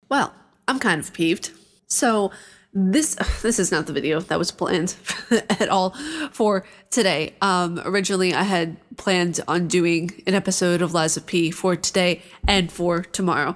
Well, I'm kind of peeved. So this is not the video that was planned at all for today. Originally, I had planned on doing an episode of Lies of P for today and for tomorrow.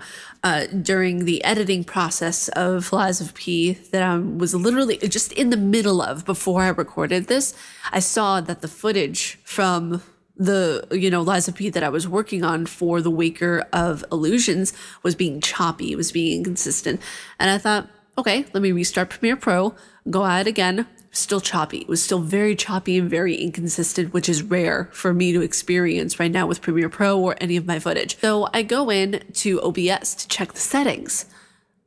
During the editing process of Lies of P that I was literally just in the middle of before I recorded this, I saw that the footage from the, Lies of P that I was working on for the Waker of Illusions was being choppy, it was being inconsistent. And I thought, okay, let me restart Premiere Pro, go at it again. Still choppy. It was still very choppy and very inconsistent, which is rare for me to experience right now with Premiere Pro or any of my footage. So I go in to OBS to check the settings.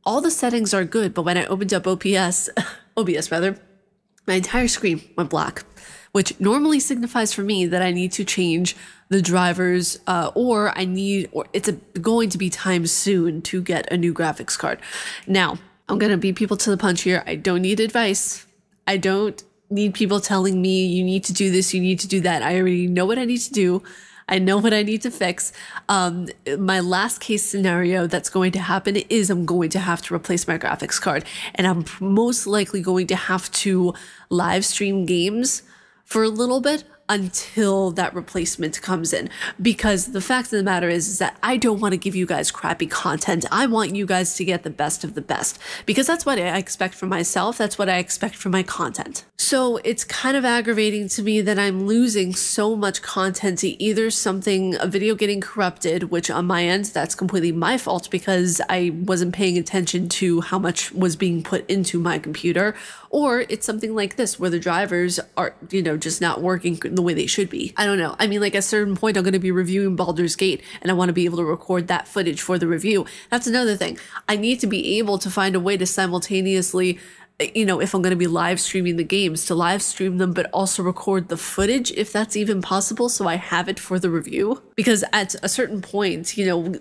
All the settings are good, but when I opened up OBS, my entire screen went black, which normally signifies for me that I need to change the drivers, or it's going to be time soon to get a new graphics card. Now, I'm going to beat people to the punch here. I don't need advice. I don't need people telling me you need to do this, you need to do that. I already know what I need to do. I know what I need to fix. My last case scenario that's going to happen is I'm going to have to replace my graphics card, and I'm most likely going to have to live stream games for a little bit until that replacement comes in, because the fact of the matter is that I don't want to give you guys crappy content. I want you guys to get the best of the best, because that's what I expect from myself. That's what I expect from my content. So it's kind of aggravating to me that I'm losing so much content to either a video getting corrupted, which on my end, that's completely my fault because I wasn't paying attention to how much was being put into my computer, or it's something like this where the drivers are, just not working the way they should be. I don't know. I mean, like at a certain point, I'm going to be reviewing Baldur's Gate and I want to be able to record that footage for the review. That's another thing. I need to be able to find a way to simultaneously, if I'm going to be live streaming the games, to live stream them, but also record the footage if that's even possible, so I have it for the review. Because at a certain point,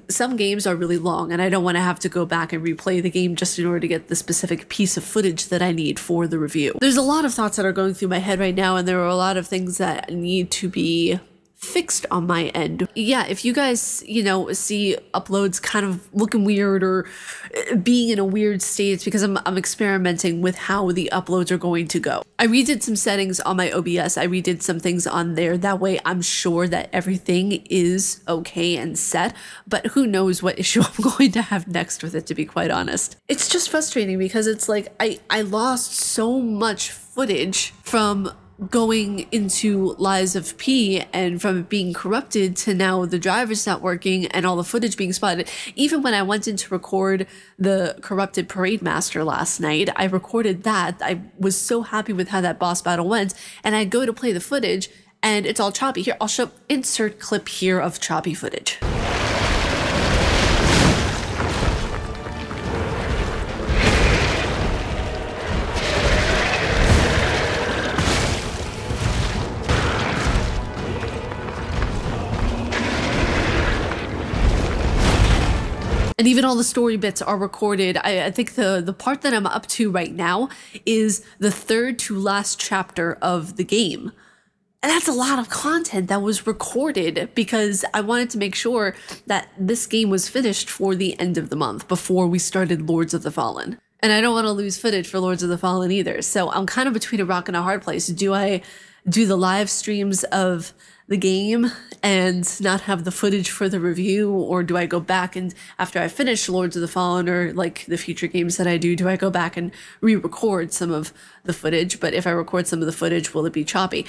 some games are really long and I don't want to have to go back and replay the game just in order to get the specific piece of footage that I need for the review. There's a lot of thoughts that are going through my head right now, and there are a lot of things that need to be fixed on my end. Yeah, if you guys, see uploads kind of looking weird or being in a weird state, it's because I'm experimenting with how the uploads are going to go. I redid some settings on my OBS. I redid some things on there. That way I'm sure that everything is okay and set, but who knows what issue I'm going to have next with it, to be quite honest. It's just frustrating because it's like I lost so much footage from going into Lies of P, and from it being corrupted to now the drivers not working and all the footage being spotted. Even when I went in to record the corrupted Parade Master last night, I recorded that. I was so happy with how that boss battle went, and I go to play the footage and it's all choppy. Here, I'll insert clip here of choppy footage. And even all the story bits are recorded. I think the part that I'm up to right now is the third to last chapter of the game. And that's a lot of content that was recorded because I wanted to make sure that this game was finished for the end of the month before we started Lords of the Fallen. And I don't want to lose footage for Lords of the Fallen either. So I'm kind of between a rock and a hard place. Do I do the live streams of the game and not have the footage for the review, or do I go back and after I finish Lords of the Fallen or like the future games that I do I go back and re-record some of the footage? But if I record some of the footage, will it be choppy?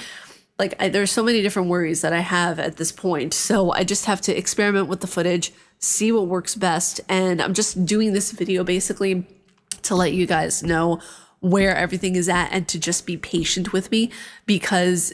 There's so many different worries that I have at this point. So I just have to experiment with the footage, see what works best. And I'm just doing this video basically to let you guys know where everything is at and to just be patient with me because,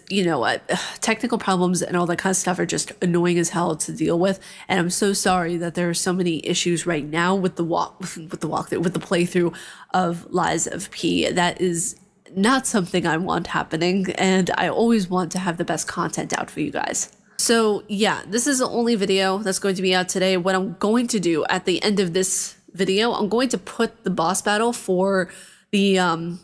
technical problems and all that kind of stuff are just annoying as hell to deal with. And I'm so sorry that there are so many issues right now with the playthrough of Lies of P. That is not something I want happening, and I always want to have the best content out for you guys. So yeah, this is the only video that's going to be out today. What I'm going to do at the end of this video, I'm going to put the boss battle for the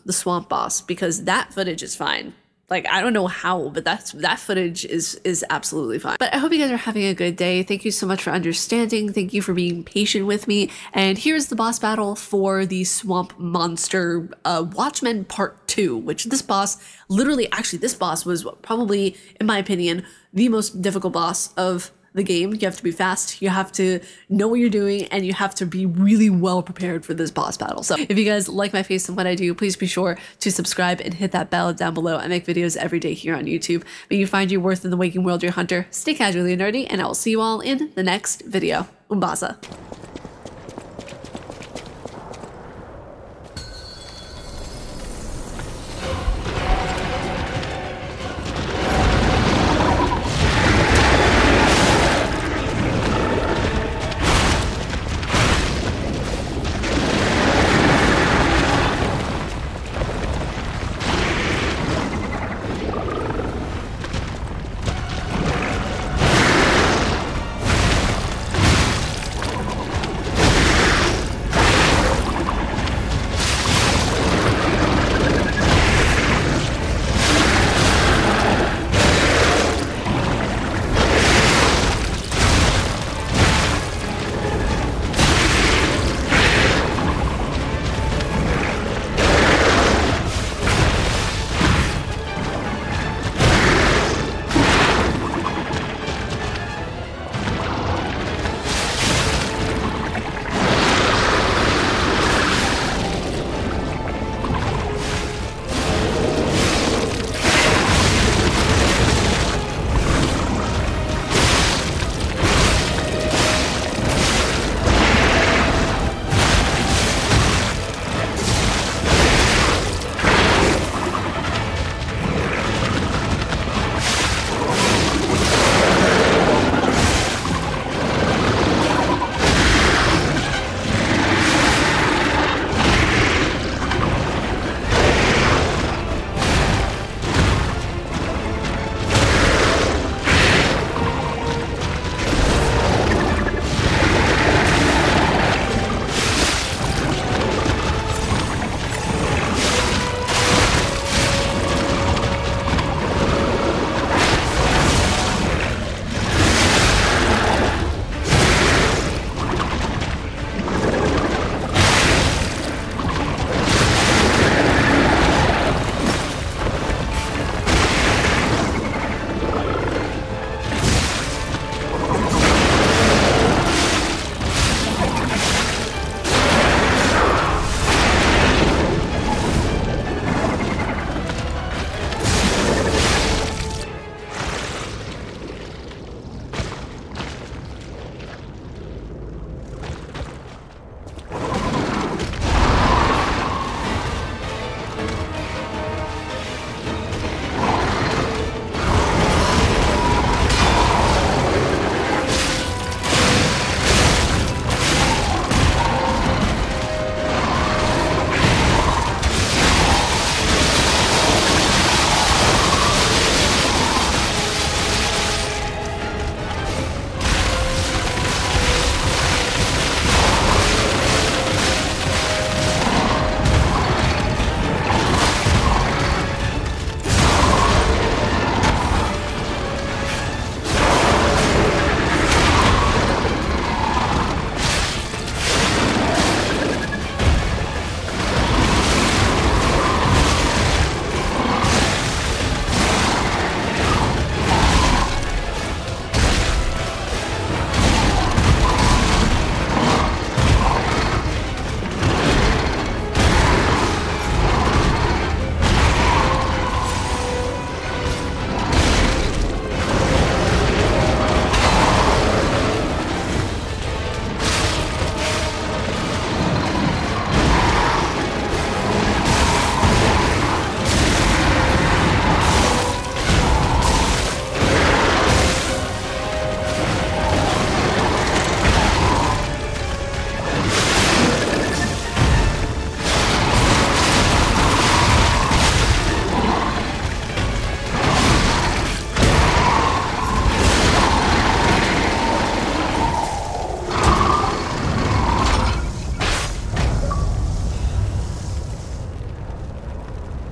swamp boss, because that footage is fine. Like, I don't know how, but that footage is absolutely fine. But I hope you guys are having a good day. Thank you so much for understanding. Thank you for being patient with me. And here's the boss battle for the Swamp Monster Watchmen Part 2, which this boss, literally, actually, this boss was probably, in my opinion, the most difficult boss of the game. You have to be fast, you have to know what you're doing, and you have to be really well prepared for this boss battle. So if you guys like my face and what I do, please be sure to subscribe and hit that bell down below. I make videos every day here on YouTube. May you find your worth in the waking world, your hunter. Stay casually nerdy, and I will see you all in the next video. Umbasa.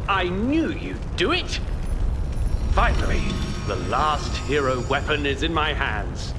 I knew you'd do it. Finally, the last hero weapon is in my hands.